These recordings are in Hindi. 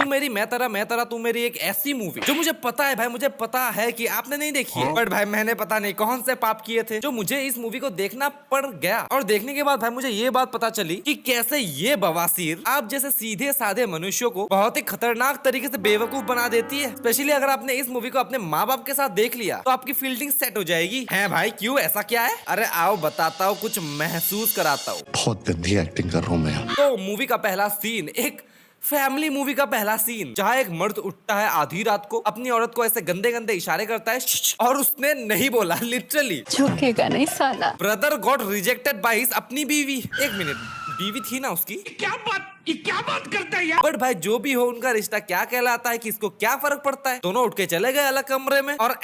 तू मेरी मैं तेरा तू मेरी एक ऐसी मूवी जो मुझे पता है भाई, मुझे पता है कि आपने नहीं देखी है, बट भाई मैंने पता नहीं कौन से पाप किए थे जो मुझे इस मूवी को देखना पड़ गया। और देखने के बाद भाई मुझे ये बात पता चली कि कैसे ये बवासीर आप जैसे सीधे साधे मनुष्यों को बहुत ही खतरनाक तरीके से बेवकूफ बना देती है। स्पेशली अगर आपने इस मूवी को अपने माँ बाप के साथ देख लिया तो आपकी फील्डिंग सेट हो जाएगी। है भाई क्यों, ऐसा क्या है? अरे आओ बताता हूँ, कुछ महसूस कराता हूँ। बहुत गंदी एक्टिंग कर रहा हूँ मैं। तो मूवी का पहला सीन एक फैमिली मूवी का पहला सीन, जहाँ एक मर्द उठता है आधी रात को, अपनी औरत को ऐसे गंदे गंदे इशारे करता है और उसने नहीं बोला, लिटरली झुकेगा नहीं साला। Brother got rejected by his अपनी बीवी। एक मिनट, बीवी थी ना उसकी? क्या बात करता है यार? बट भाई जो भी हो, उनका रिश्ता क्या कहलाता है, किसको क्या फर्क पड़ता है। दोनों उठ के चले गए अलग कमरे में और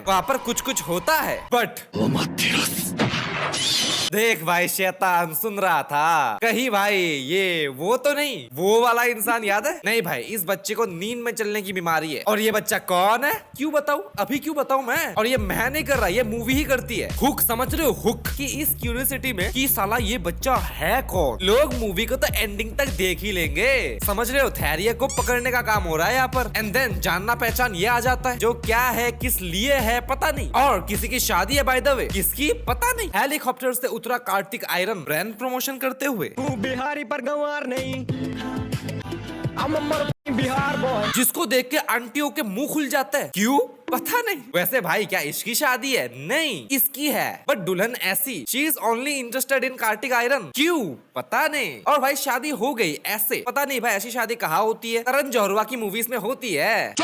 वहाँ पर कुछ होता है। बट देख भाई शैतान सुन रहा था कहीं भाई ये वो तो नहीं, वो वाला इंसान याद है? नहीं भाई, इस बच्चे को नींद में चलने की बीमारी है। और ये बच्चा कौन है? क्यों बताऊं, अभी क्यों बताऊं मैं? और ये मैं नहीं कर रहा, ये मूवी ही करती है। हुक, समझ रहे हो? हुक कि इस क्यूरियोसिटी में कि साला ये बच्चा है कौन। लोग मूवी को तो एंडिंग तक देख ही लेंगे, समझ रहे हो? थैरिया को पकड़ने का काम हो रहा है यहाँ पर। एंड देन जानना पहचान ये आ जाता है, जो क्या है, किस लिए है पता नहीं, और किसी की शादी है बाय द वे, किसकी पता नहीं। हेलीकॉप्टर से उतरा कार्तिक आयरन ब्रांड प्रमोशन करते हुए। बिहारी पर गंवार नहीं, बिहार बॉय, जिसको देख के आंटियों के मुंह खुल जाता है। क्यों पता नहीं। वैसे भाई क्या इसकी शादी है? नहीं, इसकी है, बट दुल्हन ऐसी, she is only interested in Kartik iron. क्यों पता नहीं। और भाई शादी हो गई ऐसे, पता नहीं भाई ऐसी शादी कहाँ होती है? करण जौहरवा की मूवीज में होती है।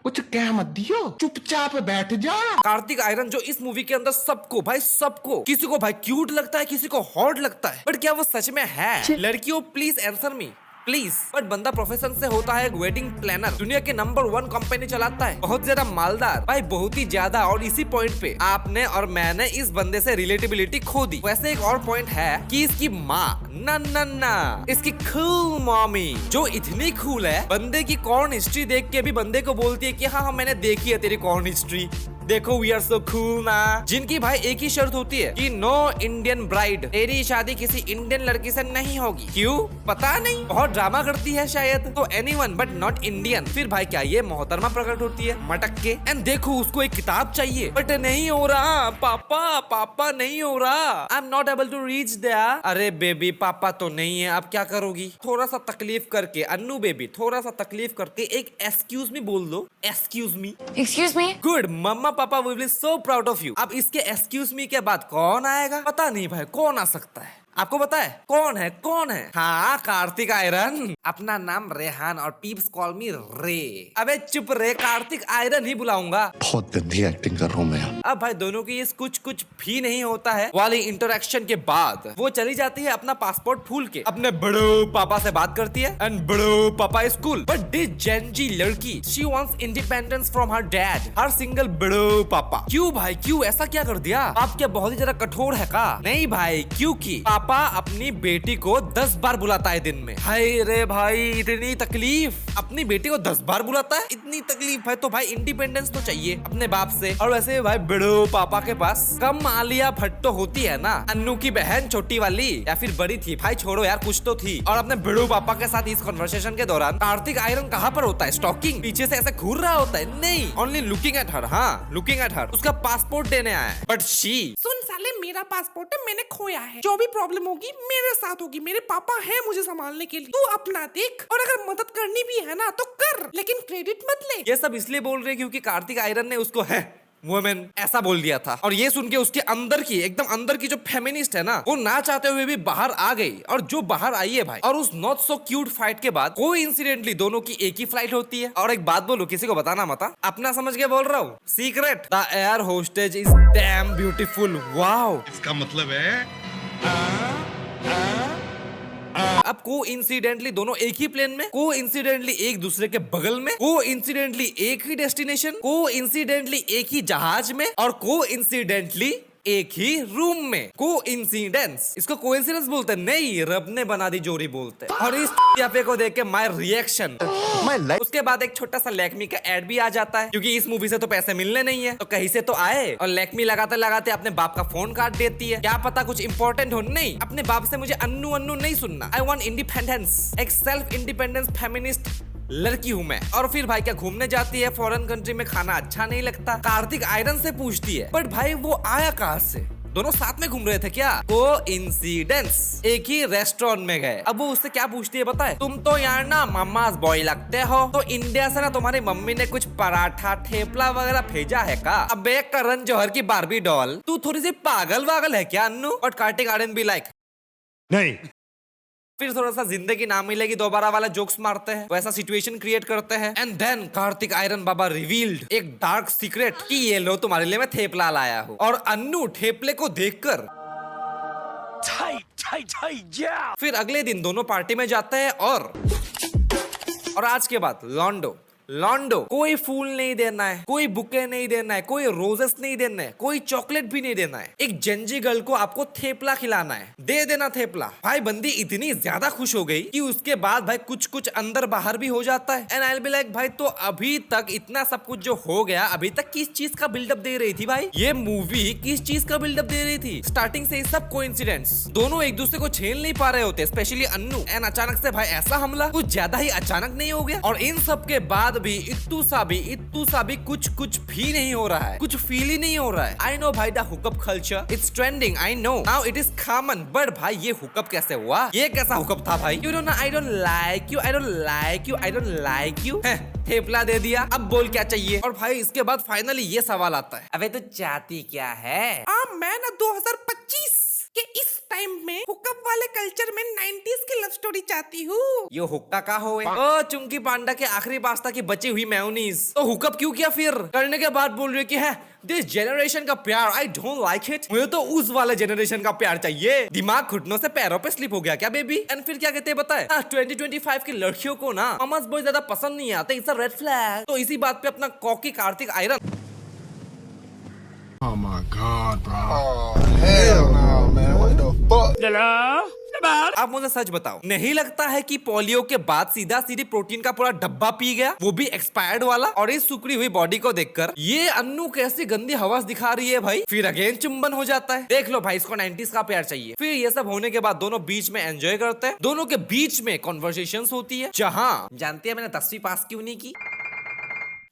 कुछ कह मत दियो, चुपचाप बैठ जा। कार्तिक आयरन जो इस मूवी के अंदर सबको भाई सबको, किसी को भाई क्यूट लगता है, किसी को हॉट लगता है, बट क्या वो सच में है? लड़कियों please answer me please. But बंदा प्रोफेशन से होता है वेडिंग प्लानर, दुनिया के नंबर 1 कंपनी चलाता है, बहुत ज्यादा मालदार भाई, बहुत ही ज्यादा। और इसी पॉइंट पे आपने और मैंने इस बंदे से रिलेटेबिलिटी खो दी। वैसे एक और पॉइंट है कि इसकी माँ ना इसकी कूल मॉमी, जो इतनी कूल है, बंदे की कॉर्न हिस्ट्री देख के भी बंदे को बोलती है कि हाँ मैंने देखी है तेरी कॉर्न हिस्ट्री, देखो वी आर सो कूल ना। जिनकी भाई एक ही शर्त होती है कि नो इंडियन ब्राइड, तेरी शादी किसी इंडियन लड़की से नहीं होगी। क्यों पता नहीं, बहुत ड्रामा करती है शायद। तो एनीवन बट नॉट इंडियन। फिर भाई क्या ये मोहतरमा प्रकट होती है मटक के। एंड देखो उसको एक किताब चाहिए, बट नहीं हो रहा पापा नहीं हो रहा, I am not able to reach there. अरे बेबी पापा तो नहीं है, अब क्या करोगी? थोड़ा सा तकलीफ करके, अन्नू बेबी थोड़ा सा तकलीफ करके एक एक्सक्यूज मी बोल दो। एक्सक्यूज मी गुड, मम्मा पापा we will so proud of you. अब इसके एक्सक्यूज मी के बाद कौन आएगा? पता नहीं भाई कौन आ सकता है, आपको पता है कौन है? हाँ कार्तिक आयरन। अपना नाम रेहान और पीप्स कॉल मी रे। अबे चुप रे, कार्तिक आयरन ही बुलाऊंगा। बहुत गंदी एक्टिंग कर रहा हूँ मैं। अब भाई दोनों की इस कुछ भी नहीं होता है वाली इंटरेक्शन के बाद वो चली जाती है अपना पासपोर्ट फूल के, अपने बड़ो पापा से बात करती है। एंड बड़ो पापा is cool, but this Gen Z लड़की she wants independence from her dad, her single बड़ो पापा। क्यों भाई क्यों ऐसा क्या कर दिया? आप क्या बहुत ही ज्यादा कठोर है का? नहीं भाई, क्योंकि पापा अपनी बेटी को 10 बार बुलाता है दिन में। हाय रे भाई, इतनी तकलीफ, अपनी बेटी को 10 बार बुलाता है, इतनी तकलीफ है तो भाई इंडिपेंडेंस तो चाहिए अपने बाप से। और वैसे भाई बड़ो पापा के पास कम आलिया भट्ट तो होती है ना, अन्नू की बहन छोटी वाली, या फिर बड़ी थी भाई, छोड़ो यार कुछ तो थी। और अपने बड़ो पापा के साथ इस कन्वर्सेशन के दौरान कार्तिक आयरन कहाँ पर होता है? स्टॉकिंग, पीछे से ऐसे घूर रहा होता है। नहीं, ओनली लुकिंग एट हर। हाँ लुकिंग एट हर, उसका पासपोर्ट देने आया है। बट शी, सुन साले, मेरा पासपोर्ट है, मैंने खोया है, जो भी प्रॉब्लम होगी मेरे साथ होगी, मेरे पापा है मुझे संभालने के लिए, तू अपना देख, और अगर मदद करनी भी है ना तो कर, लेकिन क्रेडिट मत ले। ये सब इसलिए बोल रहे क्योंकि कार्तिक आयरन ने उसको है वुमेन ऐसा बोल दिया था। और ये सुन के उसके अंदर की, एकदम अंदर की जो फेमिनिस्ट है ना, वो ना चाहते हुए भी बाहर आ गई। और जो बाहर आई है भाई, और उस नॉट सो क्यूट फाइट के बाद कोइंसिडेंटली दोनों की एक ही फ्लाइट होती है। और एक बात बोलूं, किसी को बताना मत, अपना समझ के बोल रहा हूँ, secret, the air hostess is damn beautiful. Wow, इसका मतलब है अब कोइंसिडेंटली दोनों एक ही प्लेन में, कोइंसिडेंटली एक दूसरे के बगल में, कोइंसिडेंटली एक ही डेस्टिनेशन, कोइंसिडेंटली एक ही जहाज में, और कोइंसिडेंटली एक ही रूम में। कोइंसिडेंस, इसको कोइंसिडेंस बोलते हैं? नहीं, रब ने बना दी जोड़ी बोलते हैं। और इस याफे को देख के माय रिएक्शन, उसके बाद एक छोटा सा लैक्मी का एड भी आ जाता है, क्योंकि इस मूवी से तो पैसे मिलने नहीं है तो कहीं से तो आए। और लैक्मी लगाते लगाते अपने बाप का फोन काट देती है, क्या पता कुछ इंपॉर्टेंट हो। नहीं, अपने बाप से मुझे अन्नू अन्नू नहीं सुनना, आई वांट इंडिपेंडेंस, एक सेल्फ इंडिपेंडेंस फेमिनिस्ट लड़की हूँ मैं। और फिर भाई क्या घूमने जाती है फॉरेन कंट्री में, खाना अच्छा नहीं लगता, कार्तिक आयरन से पूछती है बट भाई वो आया कहाँ से, दोनों साथ में घूम रहे थे क्या? कोइंसिडेंस, एक ही रेस्टोरेंट में गए। अब वो उससे क्या पूछती है बताए, तुम तो यार ना मम्मास बॉय लगते हो, तो इंडिया से ना तुम्हारी मम्मी ने कुछ पराठा ठेपला वगैरह भेजा है का? अबे करण जौहर की बारबी डॉल, तू थोड़ी सी पागल वागल है क्या अन्नू? और कार्तिक आर्यन भी लाइक नहीं। फिर थोड़ा सा जिंदगी ना मिलेगी दोबारा वाला जोक्स मारते हैं, वैसा सिचुएशन क्रिएट करते हैं। एंड देन कार्तिक आयरन बाबा रिवील्ड एक डार्क सीक्रेट कि ये लो तुम्हारे लिए मैं थेपला लाया हूँ। और अन्नू ठेपले को देखकर फिर अगले दिन दोनों पार्टी में जाते हैं और आज के बाद लॉन्डो कोई फूल नहीं देना है, कोई बुके नहीं देना है, कोई रोजेस नहीं देना है, कोई चॉकलेट भी नहीं देना है, एक जंजी गर्ल को आपको थेपला खिलाना है, दे देना थेपला। भाई बंदी इतनी ज्यादा खुश हो गई कि उसके बाद भाई कुछ कुछ अंदर बाहर भी हो जाता है। And I will be like भाई तो अभी तक इतना सब कुछ जो हो गया, अभी तक किस चीज का बिल्डअप दे रही थी भाई? ये मूवी किस चीज का बिल्डअप दे रही थी? स्टार्टिंग से सब कोइंसिडेंस, दोनों एक दूसरे को झेल नहीं पा रहे होते, स्पेशली अन्नू। एंड अचानक से भाई ऐसा हमला कुछ ज्यादा ही अचानक नहीं हो गया? और इन सब के बाद भी इत्तू सा भी कुछ भी नहीं हो रहा है, कुछ फील ही नहीं हो रहा है। आई नो भाई the hookup culture it's trending, I know now it is common, but भाई ये हुकअप कैसे हुआ? ये कैसा हुकअप था भाई? You don't know, I don't like you, I don't like you, I don't like you. Thepla दे दिया, अब बोल क्या चाहिए? और भाई इसके बाद फाइनली ये सवाल आता है, अबे तू चाहती क्या है? मैं ना 2025 के इस टाइम में हुकअप वाले कल्चर में 90s की लव स्टोरी चाहती हूँ। ये हुक्का का हो ओ चुंकी पांडा के आखिरी पास्ता की बची हुई मेयोनीज। तो हुकअप क्यों किया फिर? करने के बाद बोल रही है कि है दिस जनरेशन का प्यार आई डोंट लाइक इट, मुझे तो उस वाले जनरेशन का प्यार चाहिए। दिमाग घुटनों से पैरों पे स्लिप हो गया क्या बेबी? एंड फिर क्या कहते हैं बताए, 2025 की लड़कियों को ना मामास बॉय ज्यादा पसंद नहीं आते, इट्स अ रेड फ्लैग। तो इसी बात पे अपना cocky Kartik iron Oh my God, bro. Oh hell no, man. What the fuck? आप मुझे सच बताओ, नहीं लगता है कि पोलियो के बाद सीधा सीधी प्रोटीन का पूरा डब्बा पी गया, वो भी एक्सपायर्ड वाला? और इस सुकड़ी हुई बॉडी को देखकर ये अन्नू कैसी गंदी हवस दिखा रही है भाई। फिर अगेन चुंबन हो जाता है। देख लो भाई, इसको 90s का प्यार चाहिए। फिर ये सब होने के बाद दोनों बीच में एंजॉय करते हैं, दोनों के बीच में कॉन्वर्सेशंस होती है। जहाँ जानती है मैंने 10वीं पास क्यों नहीं की?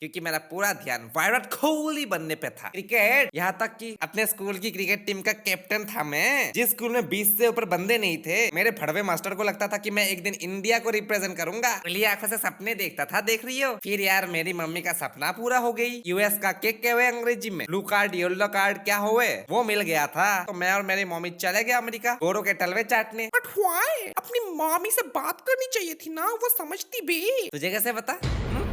क्योंकि मेरा पूरा ध्यान विराट कोहली बनने पे था। क्रिकेट, यहाँ तक कि अपने स्कूल की क्रिकेट टीम का कैप्टन था मैं। जिस स्कूल में 20 से ऊपर बंदे नहीं थे, मेरे फड़वे मास्टर को लगता था कि मैं एक दिन इंडिया को रिप्रेजेंट करूंगा। खुली आंखों से सपने देखता था, देख रही हो। फिर यार मेरी मम्मी का सपना पूरा हो गई। यूएस का केक क्या हुए अंग्रेजी में, ब्लू कार्ड येलो कार्ड क्या हुए, वो मिल गया था। तो मैं और मेरी मम्मी चले गए अमेरिका गोरों के टलवे चाटने। But why? अपनी मम्मी से बात करनी चाहिए थी ना, वो समझती भी। तुझे कैसे पता?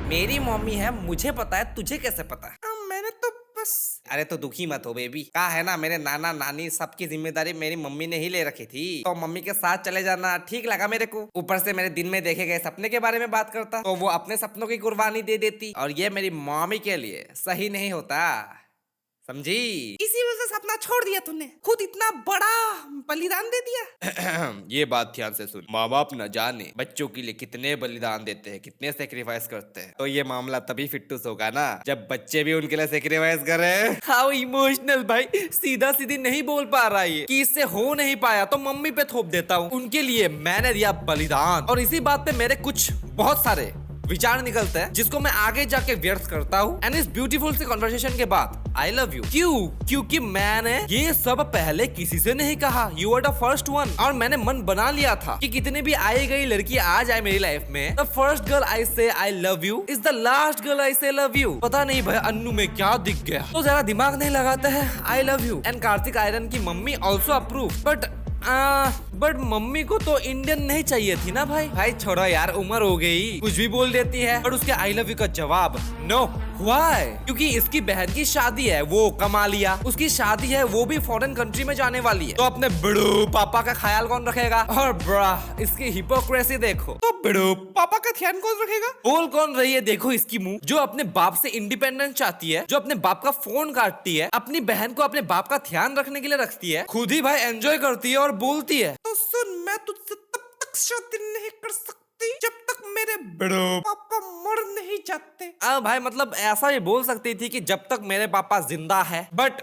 मेरी मम्मी है, मुझे पता है, तुझे कैसे पता? मैंने तो बस। अरे तो दुखी मत हो बेबी, कहा है ना मेरे नाना नानी सबकी जिम्मेदारी मेरी मम्मी ने ही ले रखी थी। तो मम्मी के साथ चले जाना ठीक लगा मेरे को। ऊपर से मेरे दिन में देखे गए सपने के बारे में बात करता, तो वो अपने सपनों की कुर्बानी दे देती, और ये मेरी मम्मी के लिए सही नहीं होता, समझी? इसी वजह से सपना छोड़ दिया तूने, खुद इतना बड़ा बलिदान दे दिया। ये बात ध्यान से सुन, माँ बाप न जाने बच्चों के लिए कितने बलिदान देते हैं, कितने सेक्रीफाइस करते हैं। तो ये मामला तभी फिट्टूस होगा ना जब बच्चे भी उनके लिए सेक्रीफाइस करें। हाउ इमोशनल भाई, सीधा सीधी नहीं बोल पा रहा है कि इससे हो नहीं पाया तो मम्मी पे थोप देता हूँ। उनके लिए मैंने दिया बलिदान, और इसी बात पे मेरे कुछ बहुत सारे विचार निकलते हैं जिसको मैं आगे जाके व्यर्थ करता हूँ। एंड इस ब्यूटीफुल सी कन्वर्सेशन के बाद आई लव यू क्यों? क्योंकि मैंने ये सब पहले किसी से नहीं कहा, you are the first one. और मैंने मन बना लिया था कि कितनी भी आई गई लड़की आ जाए मेरी लाइफ में, द फर्स्ट गर्ल आई से आई love you is the last girl I से लव यू। पता नहीं भाई अन्नू में क्या दिख गया, तो जरा दिमाग नहीं लगाते हैं, I love you. And Kartik Aaryan की mummy also approve, but mummy को तो इंडियन नहीं चाहिए थी ना भाई। भाई छोड़ो यार, उम्र हो गई, कुछ भी बोल देती है। और उसके आई लव यू का जवाब नो। व्हाई? क्योंकि इसकी बहन की शादी है, वो कमा लिया, उसकी शादी है, वो भी फॉरेन कंट्री में जाने वाली है। तो अपने बड़ू पापा का ख्याल कौन रखेगा? और ब्रा इसकी हिपोक्रेसी देखो, तो बड़ू पापा का ध्यान कौन रखेगा? बोल कौन रही है देखो इसकी मुंह, जो अपने बाप से इंडिपेंडेंस चाहती है, जो अपने बाप का फोन काटती है, अपनी बहन को अपने बाप का ध्यान रखने के लिए रखती है, खुद ही भाई एंजॉय करती है और बोलती है। तो सुन, मैं तुझसे तब तक शादी नहीं कर सकती जब तक मेरे बड़ो पापा मर नहीं जाते। भाई मतलब ऐसा भी बोल सकती थी कि जब तक मेरे पापा जिंदा है, बट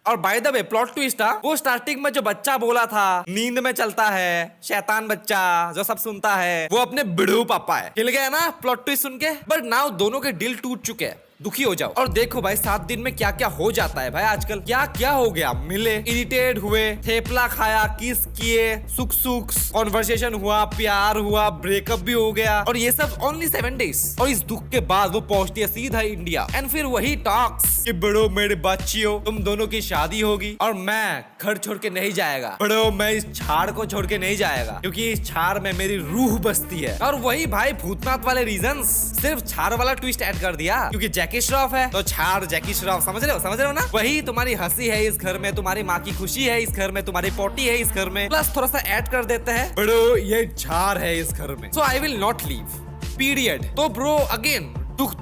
और by the way plot twist वो स्टार्टिंग में जो बच्चा बोला था नींद में चलता है शैतान बच्चा जो सब सुनता है वो अपने बिड़ू पापा है। हिल गया ना प्लॉट ट्विस्ट सुन के। बट नाउ दोनों के दिल टूट चुके हैं, दुखी हो जाओ। और देखो भाई 7 दिन में क्या क्या हो जाता है भाई आजकल। क्या क्या हो गया, मिले, इरिटेट हुए, थेपला खाया, किस किए, सुख सुख, कॉन्वर्सेशन हुआ, प्यार हुआ, ब्रेकअप भी हो गया। और ये सब ओनली 7 डेज। और इस दुख के बाद वो पहुंचती है सीधा इंडिया एंड फिर वही टॉक्स कि बड़ो मेरे बच्चियों तुम दोनों की शादी होगी और मैं घर छोड़ के नहीं जाएगा। बड़ो मैं इस छाड़ को छोड़ के नहीं जाएगा क्योंकि इस छाड़ में मेरी रूह बसती है। और वही भाई भूतनाथ वाले रीजंस, सिर्फ छाड़ वाला ट्विस्ट ऐड कर दिया क्योंकि जैकी श्रॉफ है तो छाड़ जैकी श्रॉफ। समझ रहे हो ना। वही तुम्हारी हंसी है इस घर में, तुम्हारी माँ की खुशी है इस घर में, तुम्हारी पोटी है इस घर में, प्लस थोड़ा सा ऐड कर देते हैं बड़ो ये झाड़ है इस घर में। So I will not leave period. तो ब्रो अगेन दुख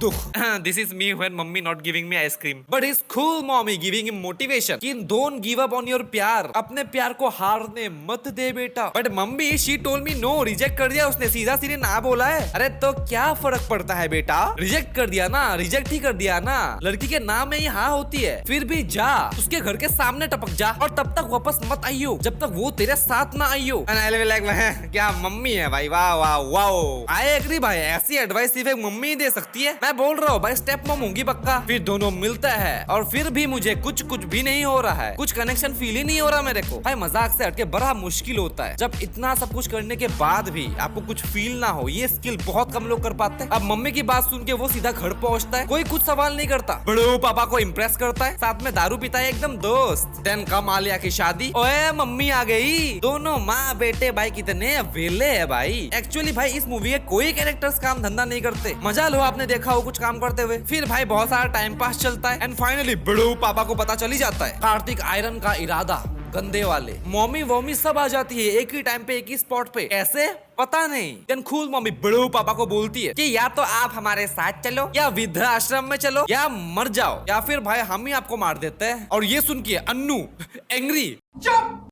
this is me when mummy not giving me ice cream but is cool mommy giving him motivation कि don't give up on your प्यार, अपने प्यार को हारने मत दे बेटा। But mummy she told me no, reject कर दिया उसने, सीधा सीधे ना बोला है। अरे तो क्या फर्क पड़ता है बेटा, रिजेक्ट कर दिया ना, रिजेक्ट ही कर दिया ना। लड़की के नाम में ही हाँ होती है। फिर भी जा उसके घर के सामने टपक जा और तब तक वापस मत आइयो जब तक वो तेरे साथ ना आइयो। क्या मम्मी है भाई, वाह वाह वाह। आई एग्री भाई, ऐसी एडवाइस सिर्फ एक मम्मी ही दे सकती है। मैं बोल रहा हूँ भाई स्टेप मॉम होंगी पक्का। फिर दोनों मिलता है और फिर भी मुझे कुछ भी नहीं हो रहा है, कुछ कनेक्शन फील ही नहीं हो रहा मेरे को। भाई मजाक से हटके बड़ा मुश्किल होता है जब इतना सब कुछ करने के बाद भी आपको कुछ फील ना हो। ये स्किल बहुत कम लोग कर पाते हैं। अब मम्मी की बात सुन के वो सीधा घर पहुंचता है, कोई कुछ सवाल नहीं करता, बड़ो पापा को इम्प्रेस करता है, साथ में दारू पीता है एकदम दोस्त। देन कम आलिया की शादी, ओए मम्मी आ गई। दोनों माँ बेटे भाई कितने वेले है भाई। एक्चुअली भाई इस मूवी के कोई कैरेक्टर्स काम धंधा नहीं करते। मजा लो आपने देखा हो कुछ काम करते हुए। फिर भाई बहुत सारा टाइम पास चलता है एंड फाइनली बड़ो पापा को पता चल ही जाता है कार्तिक आयरन का इरादा। गंदे वाले मम्मी वॉमी सब आ जाती है एक ही टाइम पे एक ही स्पॉट पे, ऐसे पता नहीं। देन कूल मम्मी बड़ो पापा को बोलती है कि या तो आप हमारे साथ चलो या वृद्धाश्रम में चलो या मर जाओ या फिर भाई हम ही आपको मार देते हैं। और ये सुन के अन्नू एंग्री, चुप।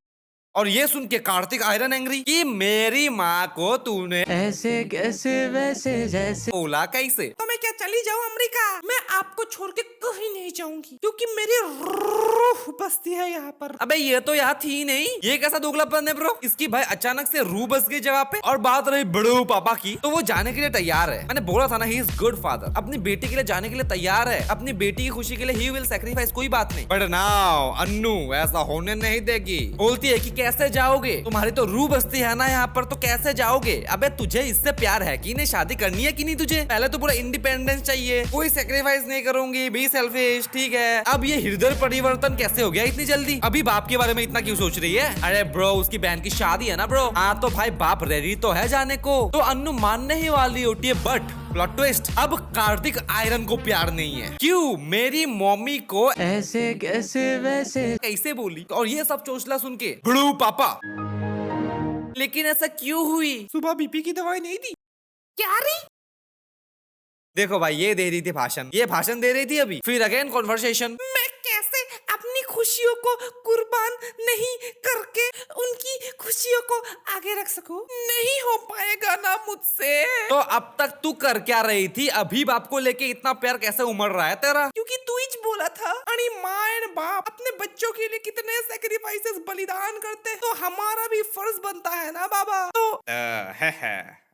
और ये सुन के कार्तिक आयरन एंग्री कि मेरी माँ को तूने ऐसे कैसे वैसे जैसे बोला कैसे। तो मैं क्या चली जाऊँ अमेरिका? मैं आपको छोड़ के कहीं नहीं जाऊंगी क्योंकि मेरी रूह बसती है यहाँ पर। अबे ये तो यहाँ थी ही नहीं, ये कैसा दोगलापन है ब्रो। इसकी भाई अचानक से रूह बस गई जगह पे। और बात रही बड़ो पापा की तो वो जाने के लिए तैयार है। मैंने बोला था ना ही इज गुड फादर, अपनी बेटी के लिए जाने के लिए तैयार है, अपनी बेटी की खुशी के लिए ही विल सैक्रिफाइस, कोई बात नहीं। बट नाउ अन्नू ऐसा होने नहीं देगी। बोलती है कि कैसे जाओगे, तुम्हारी तो रूह बसती है ना यहाँ पर, तो कैसे जाओगे। अबे तुझे इससे प्यार है कि नहीं, शादी करनी है कि नहीं तुझे। पहले तो पूरा इंडिपेंडेंस चाहिए, कोई सैक्रिफाइस नहीं करूंगी, बी सेल्फिश, ठीक है। अब ये हृदय परिवर्तन कैसे हो गया इतनी जल्दी, अभी बाप के बारे में इतना क्यों सोच रही है। अरे ब्रो उसकी बहन की शादी है ना ब्रो। हाँ तो भाई बाप रेडी तो है जाने को, तो अन्नू मानने ही वाली होती है। बट प्लॉट ट्विस्ट, अब कार्तिक आयरन को प्यार नहीं है। क्यों, मेरी मम्मी को ऐसे कैसे वैसे कैसे बोली। और ये सब चोचला सुन के बड़ू पापा, लेकिन ऐसा क्यों हुई। सुबह बीपी की दवाई नहीं दी क्या रही? देखो भाई ये दे रही थी भाषण, ये भाषण दे रही थी अभी। फिर अगेन कॉन्वर्सेशन, मैं कैसे अपनी खुशियों को कुर्बान नहीं करके उनकी खुशियों को आगे रख सकूं? नहीं हो पाएगा ना मुझसे। तो अब तक तू कर क्या रही थी? अभी बाप को लेके इतना प्यार कैसे उमड़ रहा है तेरा? क्योंकि तू ही बोला था अरे माँ एंड बाप अपने बच्चों के लिए कितने सैक्रिफाइसेस बलिदान करते हैं, तो हमारा भी फर्ज बनता है ना बाबा। तो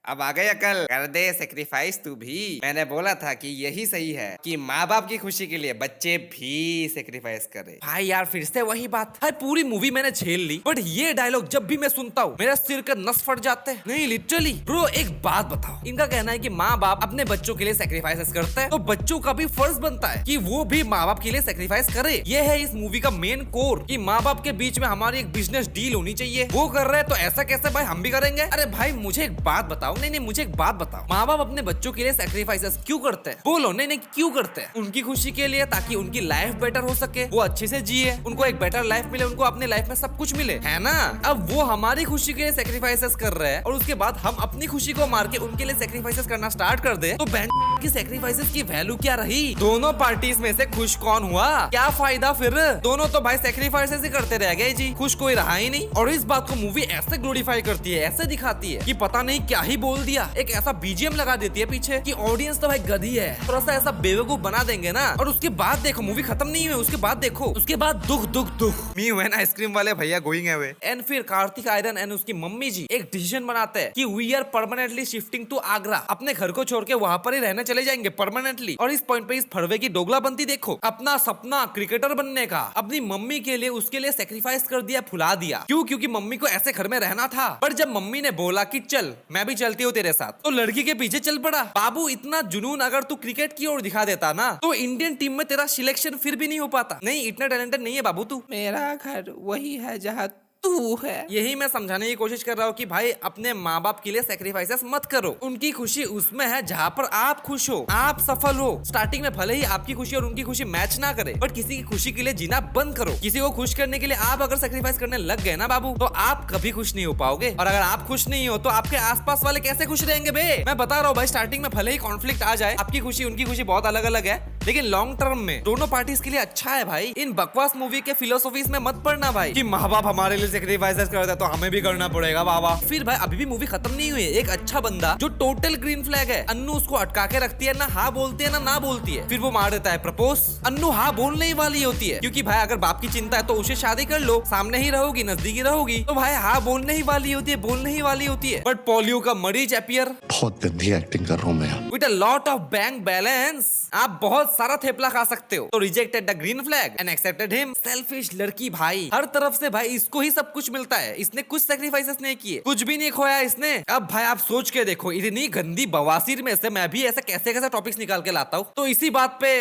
अब आ गई अकल, कर दे सेक्रीफाइस तू भी। मैंने बोला था कि यही सही है कि माँ बाप की खुशी के लिए बच्चे भी सेक्रीफाइस करे। भाई यार फिर से वही बात है। पूरी मूवी मैंने झेल ली बट ये डायलॉग जब भी मैं सुनता हूँ मेरा सिर का नस फट जाते हैं। नहीं लिटरली ब्रो एक बात बताओ, इनका कहना है कि माँ बाप अपने बच्चों के लिए सेक्रीफाइस करते हैं तो बच्चों का भी फर्ज बनता है कि वो भी माँ बाप के लिए सेक्रीफाइस करे। ये है इस मूवी का मेन कोर कि माँ बाप के बीच में हमारी एक बिजनेस डील होनी चाहिए। वो कर रहे हैं तो ऐसा कैसे भाई हम भी करेंगे। अरे भाई मुझे एक बात बताओ, नहीं मुझे एक बात बताओ, माँ बाप अपने बच्चों के लिए सैक्रिफाइसेस क्यों करते हैं? बोलो। नहीं क्यों करते हैं? उनकी खुशी के लिए, ताकि उनकी लाइफ बेटर हो सके, वो अच्छे से जिए, उनको एक बेटर लाइफ मिले, उनको अपने लाइफ में सब कुछ मिले, है ना। अब वो हमारी खुशी के लिए सैक्रिफाइसेस कर रहे हैं और उसके बाद हम अपनी खुशी को मार के उनके लिए सैक्रिफाइसेस करना स्टार्ट कर दे तो बहन की सैक्रिफाइसेस की वैल्यू क्या रही? दोनों पार्टीज में से खुश कौन हुआ? क्या फायदा फिर? दोनों तो भाई सैक्रिफाइसेस ही करते रह गए जी, खुश कोई रहा ही नहीं। और इस बात को मूवी ऐसे ग्लोरीफाई करती है, ऐसे दिखाती है कि पता नहीं क्या ही बोल दिया, एक ऐसा बीजीएम लगा देती है पीछे कि ऑडियंस तो भाई गधी है, थोड़ा सा ऐसा बेवकूफ बना देंगे ना, और उसके बाद देखो मूवी खत्म नहीं हुई, उसके बाद देखो, उसके बाद दुख दुख दुख, मी व्हेन आइसक्रीम वाले भैया गोइंग अवे। एंड फिर कार्तिक आर्यन एंड उसकी मम्मी जी एक डिसीजन बनाते हैं कि we are permanently shifting to Agra, अपने घर को छोड़ के वहाँ पर ही रहने चले जाएंगे परमानेंटली। और इस पॉइंट पे इस फड़वे की दोगलाबंदी देखो, अपना सपना क्रिकेटर बनने का अपनी मम्मी के लिए उसके लिए सेक्रीफाइस कर दिया, फुला दिया। क्यों? क्योंकि मम्मी को ऐसे घर में रहना था। पर जब मम्मी ने बोला कि चल मैं भी चलती हूँ तेरे साथ, तो लड़की के पीछे चल पड़ा। बाबू इतना जुनून अगर तू क्रिकेट की ओर दिखा देता ना, तो इंडियन टीम में तेरा सिलेक्शन फिर भी नहीं हो पाता। नहीं, इतना टैलेंटेड नहीं है बाबू तू। मेरा घर वही है जहाँ तू है। यही मैं समझाने की कोशिश कर रहा हूँ कि भाई अपने माँ बाप के लिए सेक्रीफाइसेस मत करो। उनकी खुशी उसमें है जहाँ पर आप खुश हो, आप सफल हो। स्टार्टिंग में भले ही आपकी खुशी और उनकी खुशी मैच ना करे, बट किसी की खुशी के लिए जीना बंद करो। किसी को खुश करने के लिए आप अगर सेक्रीफाइस करने लग गए ना बाबू, तो आप कभी खुश नहीं हो पाओगे। और अगर आप खुश नहीं हो तो आपके आसपास वाले कैसे खुश रहेंगे बे? मैं बता रहा हूँ भाई, स्टार्टिंग में भले ही कॉन्फ्लिक्ट आ जाए, आपकी खुशी उनकी खुशी बहुत अलग अलग है, लेकिन लॉन्ग टर्म में दोनों पार्टीज के लिए अच्छा है भाई। इन बकवास मूवी के फिलोसॉफीज में मत पड़ना भाई कि माँ बाप हमारे लिए सेक्रीफाइसेस करते हैं तो हमें भी करना पड़ेगा बाबा। फिर भाई अभी भी मूवी खत्म नहीं हुई है। एक अच्छा बंदा जो टोटल ग्रीन फ्लैग है, अन्नू उसको अटका के रखती है, ना हाँ बोलती है ना बोलती है। फिर वो मार देता है प्रपोज। अन्नू हाँ बोलने ही वाली होती है, क्योंकि भाई अगर बाप की चिंता है तो उसे शादी कर लो, सामने ही रहोगी, नजदीकी रहोगी, तो भाई हाँ बोलने ही वाली होती है, बोलने ही वाली होती है। बट पोलियो का मरीज अपियर बहुत गंदी एक्टिंग कर रहा हूँ मैं। With a lot of bank balance, आप बहुत सारा थेपला खा सकते हो। तो rejected the green flag and accepted him. Selfish लड़की भाई, हर तरफ से भाई इसको ही सब कुछ मिलता है, इसने कुछ सेक्रीफाइसेस नहीं किए, कुछ भी नहीं खोया इसने। अब भाई आप सोच के देखो, इतनी गंदी बवासीर में से मैं भी ऐसे कैसे कैसे टॉपिक्स निकाल के लाता हूँ। तो इसी बात पे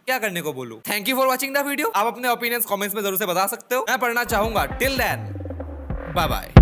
क्या करने को बोलूं। Thank you for watching the video. आप अपने ओपिनियंस कमेंट्स में जरूर से बता सकते हो, मैं पढ़ना चाहूंगा। Till then bye bye.